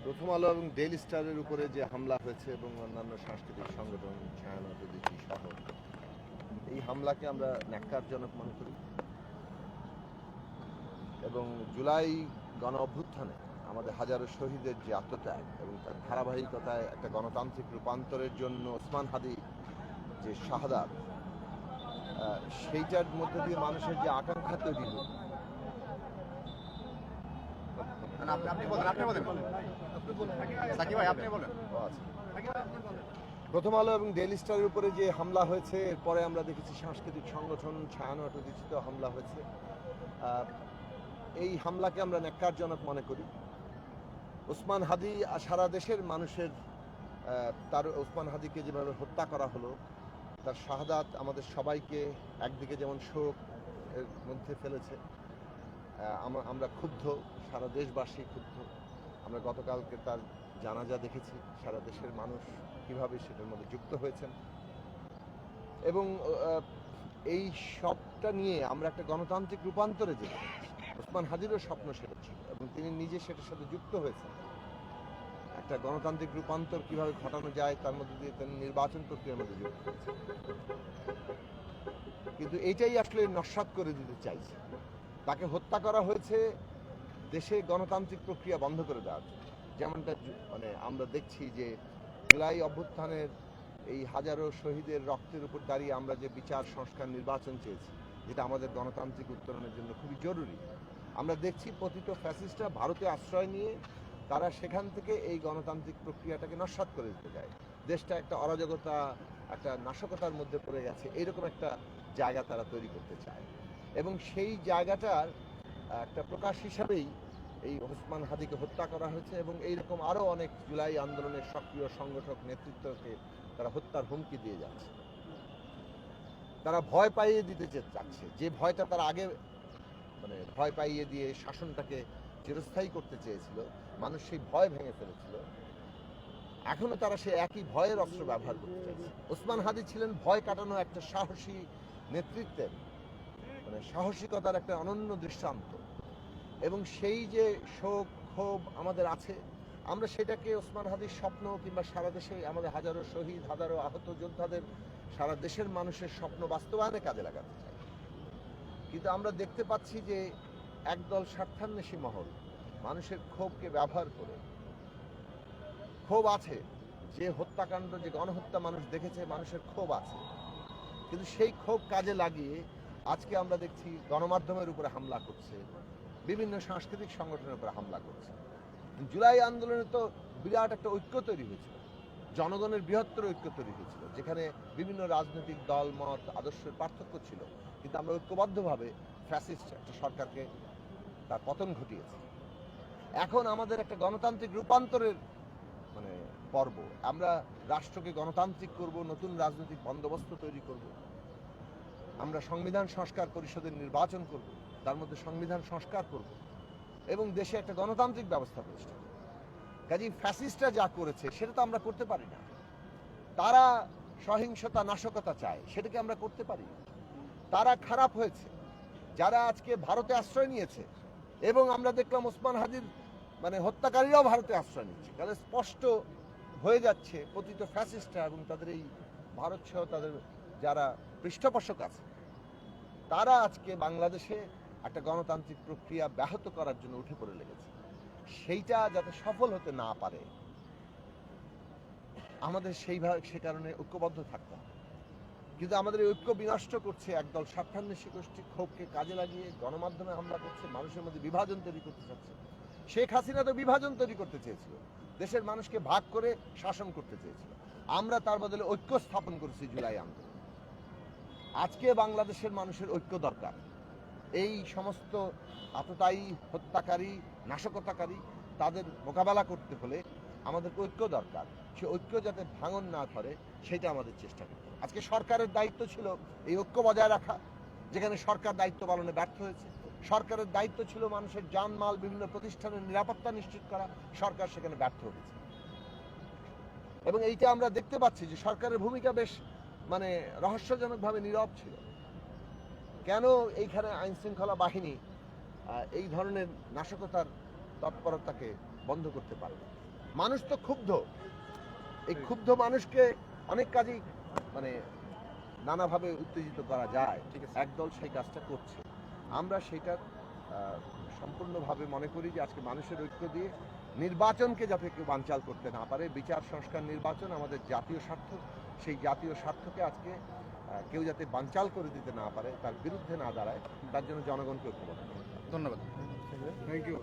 প্রথম আলো এবং ডেইলি স্টারের উপরে যে হামলা হয়েছে এবং অন্যান্য সাংস্কৃতিক সংগঠন ছায়ানটদিঘি সহ এই হামলাকে আমরা ন্যাক্কারজনক মনে করি এবং জুলাই গণ অভ্যুত্থানে আমাদের হাজারো শহীদের যে আত্মত্যাগ এবং তার ধারাবাহিকতায় একটা গণতান্ত্রিক রূপান্তরের জন্য ওসমান হাদি যে শাহাদাত, সেইটার মধ্যে দিয়ে মানুষের যে আকাঙ্ক্ষা তৈরি হল। প্রথম আলো এবং ডেইলি স্টারের উপরে যে হামলা হয়েছে, এরপরে আমরা দেখেছি সাংস্কৃতিক সংগঠন ছায়ানটদিঘিতে হামলা হয়েছে। এই হামলাকে আমরা ন্যাক্কারজনক মনে করি। ওসমান হাদি সারা দেশের মানুষের তার ওসমান হাদিকে যেভাবে হত্যা করা হলো, তার শাহাদাত আমাদের সবাইকে একদিকে যেমন শোক এর মধ্যে ফেলেছে, আমরা ক্ষুব্ধ, সারা দেশবাসী ক্ষুব্ধ। আমরা গতকালকে তার জানাজা দেখেছি, সারা দেশের মানুষ কিভাবে সেটার মধ্যে যুক্ত হয়েছেন এবং এই সবটা নিয়ে আমরা একটা গণতান্ত্রিক রূপান্তরে যেতে ওসমান হাদিরও স্বপ্ন সেটা ছিল এবং তিনি নিজে সেটার সাথে যুক্ত হয়েছেন। একটা গণতান্ত্রিক রূপান্তর কিভাবে ঘটানো যায় তার মধ্যে দিয়ে তিনি নির্বাচন প্রক্রিয়ার মধ্যে যুক্ত হয়েছেন, কিন্তু এইটাই আসলে নস্যাৎ করে দিতে চাইছে। তাকে হত্যা করা হয়েছে দেশে গণতান্ত্রিক প্রক্রিয়া বন্ধ করে দেওয়ার জন্য। যেমনটা আমরা দেখছি যে জুলাই অভ্যুত্থানের এই হাজারো শহীদের রক্তের উপর দাঁড়িয়ে আমরা যে বিচার সংস্কার নির্বাচন চেয়েছি, যেটা আমাদের গণতান্ত্রিক উত্তরণের জন্য খুবই জরুরি, আমরা দেখছি পতিত ফ্যাসিস্টরা ভারতে আশ্রয় নিয়ে তারা সেখান থেকে এই গণতান্ত্রিক প্রক্রিয়াটাকে নস্যাৎ করে দিতে যায়। দেশটা একটা অরাজকতা, একটা নাশকতার মধ্যে পড়ে গেছে, এইরকম একটা জায়গা তারা তৈরি করতে চায় এবং সেই জায়গাটার একটা প্রকাশ হিসাবেই এই ওসমান হাদিকে হত্যা করা হয়েছে এবং এইরকম আরও অনেক জুলাই আন্দোলনের সক্রিয় সংগঠক নেতৃত্বকে তারা হত্যার হুমকি দিয়ে যাচ্ছে। তারা ভয় পাইয়ে দিতে চাচ্ছে, যে ভয়টা তারা আগে ভয় পাইয়ে দিয়ে শাসনটাকে চিরস্থায়ী করতে চেয়েছিল, মানুষ সেই ভয় ভেঙে ফেলেছিল। এখনো তারা সেই একই ভয়ের অস্ত্র ব্যবহার করতে চাইছে। ওসমান হাদি ছিলেন ভয় কাটানো একটা সাহসী নেতৃত্বের, সাহসিকতার একটা অনন্য দৃষ্টান্ত এবং সেই যে শোক ক্ষোভ আমাদের আছে, আমরা সেটাকে ওসমান হাদির স্বপ্ন কিংবা সারা দেশে আমাদের হাজারো শহীদ, হাজারো আহত যোদ্ধাদের, সারা দেশের মানুষের স্বপ্ন বাস্তবায়নে কাজে লাগাতে চাই। কিন্তু আমরা দেখতে পাচ্ছি যে একদল স্বার্থান্বেষী মহল মানুষের ক্ষোভকে ব্যবহার করে, ক্ষোভ আছে, যে হত্যাকাণ্ড, যে গণহত্যা মানুষ দেখেছে, মানুষের ক্ষোভ আছে, কিন্তু সেই ক্ষোভ কাজে লাগিয়ে আজকে আমরা দেখছি গণমাধ্যমের উপরে হামলা করছে, বিভিন্ন সাংস্কৃতিক সংগঠনের উপরে হামলা করছে। জুলাই আন্দোলনে তো বিরাট একটা ঐক্য তৈরি হয়েছিল, জনগণের বৃহত্তর ঐক্য তৈরি হয়েছিল, যেখানে বিভিন্ন রাজনৈতিক দল মত আদর্শের পার্থক্য ছিল, কিন্তু আমরা ঐক্যবদ্ধভাবে ফ্যাসিস্ট একটা সরকারকে তার পতন ঘটিয়েছি। এখন আমাদের একটা গণতান্ত্রিক রূপান্তরের পর্ব। আমরা রাষ্ট্রকে গণতান্ত্রিক করব, নতুন রাজনৈতিক বন্দোবস্ত তৈরি করব, আমরা সংবিধান সংস্কার পরিষদের নির্বাচন করব, তার মধ্যে সংবিধান সংস্কার করব এবং দেশে একটা গণতান্ত্রিক ব্যবস্থা প্রতিষ্ঠা করব। কাজেই ফ্যাসিস্টরা যা করেছে সেটা তো আমরা করতে পারি না। তারা সহিংসতা, নাশকতা চায়, সেটাকে আমরা করতে পারি না। তারা খারাপ হয়েছে, যারা আজকে ভারতে আশ্রয় নিয়েছে এবং আমরা দেখলাম ওসমান হাদির হত্যাকারীরাও ভারতে আশ্রয় নিচ্ছে। তাহলে স্পষ্ট হয়ে যাচ্ছে পতিত ফ্যাসিস্টরা এবং তাদের এই ভারত সহ তাদের যারা পৃষ্ঠপোষক আছে, তারা আজকে বাংলাদেশে একটা গণতান্ত্রিক প্রক্রিয়া ব্যাহত করার জন্য উঠে পড়ে লেগেছে। সেইটা যাতে সফল হতে না পারে, আমাদের সে কারণে ঐক্যবদ্ধ থাকতে হবে। কিন্তু আমাদের এই ঐক্য বিনষ্ট করছে একদল স্বার্থান্বেষী গোষ্ঠী, ক্ষোভকে কাজে লাগিয়ে গণমাধ্যমে হামলা করছে, মানুষের মধ্যে বিভাজন তৈরি করতে চাচ্ছে। শেখ হাসিনা তো বিভাজন তৈরি করতে চেয়েছিল, দেশের মানুষকে ভাগ করে শাসন করতে চেয়েছিল। আমরা তার বদলে ঐক্য স্থাপন করেছি জুলাই আন্দোলন। আজকে বাংলাদেশের মানুষের ঐক্য দরকার। এই সমস্ত আততায়ী, হত্যাকারী, নাশকতাকারী, তাদের মোকাবেলা করতে হলে আমাদের ঐক্য দরকার। সে ঐক্য যাতে ভাঙন না করে সেটা আমাদের চেষ্টা করতে হবে। আজকে সরকারের দায়িত্ব ছিল এই ঐক্য বজায় রাখা, যেখানে সরকার দায়িত্ব পালনে ব্যর্থ হয়েছে। সরকারের দায়িত্ব ছিল মানুষের জানমাল, বিভিন্ন প্রতিষ্ঠানের নিরাপত্তা নিশ্চিত করা, সরকার সেখানে ব্যর্থ হয়েছে। এবং এইটা আমরা দেখতে পাচ্ছি যে সরকারের ভূমিকা বেশ রহস্যজনকভাবে নীরব ছিল। কেন এইখানে আইন শৃঙ্খলা বাহিনী এই ধরনের নাশকতার তৎপরতাকে বন্ধ করতে পারবে? মানুষ তো ক্ষুব্ধ, এই ক্ষুব্ধ মানুষকে অনেক কাজেই মানে নানাভাবে উত্তেজিত করা যায়। একদল সেই কাজটা করছে। আমরা সেটার সম্পূর্ণভাবে মনে করি যে আজকে মানুষের ঐক্য দিয়ে নির্বাচনকে যাতে কেউ বানচাল করতে না পারে, বিচার সংস্কার নির্বাচন আমাদের জাতীয় স্বার্থ, সেই জাতীয় স্বার্থকে আজকে কেউ যাতে বানচাল করে দিতে না পারে, তার বিরুদ্ধে না দাঁড়ায়, তার জন্য জনগণকে ঐক্যবদ্ধ করতে হবে। ধন্যবাদ। Thank you.